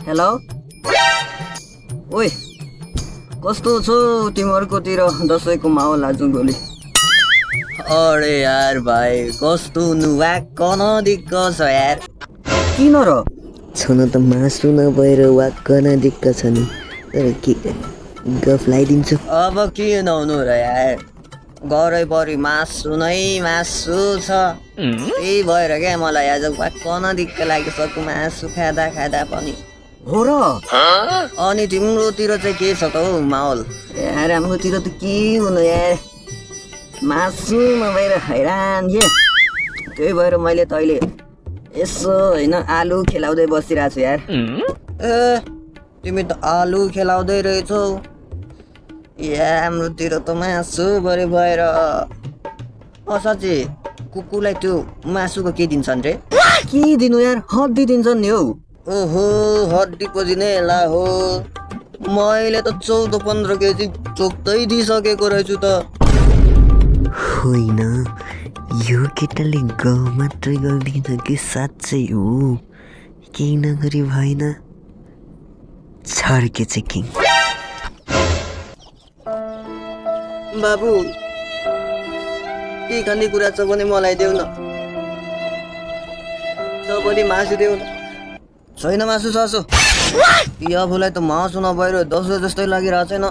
Hello ओइ कस्तो छौ तिमीहरुकोतिर दशैंको माहौल आज गोली? अरे यार भाइ कस्तो वाक्क न दिक्क छ यार। किन र? छन त मासु नभएर वाक्क न दिक्क छ नि। तर के गफ लगाइदिन्छु। अब के नहुनु र यार, घरै परि मासु नै मासु छ। त्यही भएर क्या मलाई आज वाक्क न दिक्क लागिसक्यो मासु खाँदा खाँदा पनि। हो र? अनि तिम्रोतिर चाहिँ के छ त हौ माहौल? यार हाम्रोतिर त के हुनु यार, मासु नभएर हैरान के। त्यही भएर मैले त अहिले यसो होइन आलु खेलाउँदै बसिरहेको छु यार। ए तिमी त आलु खेलाउँदै रहेछौ। या हाम्रोतिर त मासु भरे भएर। साँच्ची कुकुरलाई त्यो मासुको के दिन्छन् रे? के दिनु यार, हड्डी दिन्छन् नि हौ। ओहो हड्डी पो दिने ला हो। मैले त 14-15 केजी चोक्दै दिइसकेको रहेछु त। होइन यो केटाले गाउँ मात्रै गर्दिन कि साँच्चै हो? केही नगरी भएन, छड्के चेकिङ। बाबु के खाने कुरा छ भने मलाई देऊ न, सबैले मासु देऊ न। छैन मासु सासु, यो आफूलाई त मासु नभएर दसैँ जस्तै लागिरहेको छैन।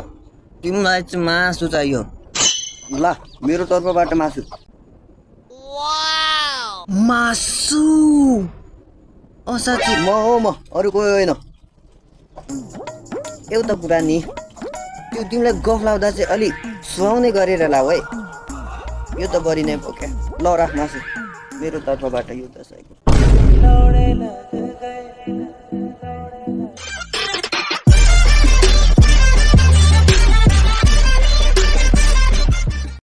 तिमीलाई चाहिँ मासु चाहियो, ल मेरो तर्फबाट मासु। मासु साँच्ची म हो, म अरू कोही होइन। एउटा कुरा नि, त्यो तिमीलाई गफ लाउँदा चाहिँ अलिक सुहाउने गरेर लाऊ है। यो त बढी नै पोख्या। ल राख मासु मेरो तर्फबाट यो दसैँको।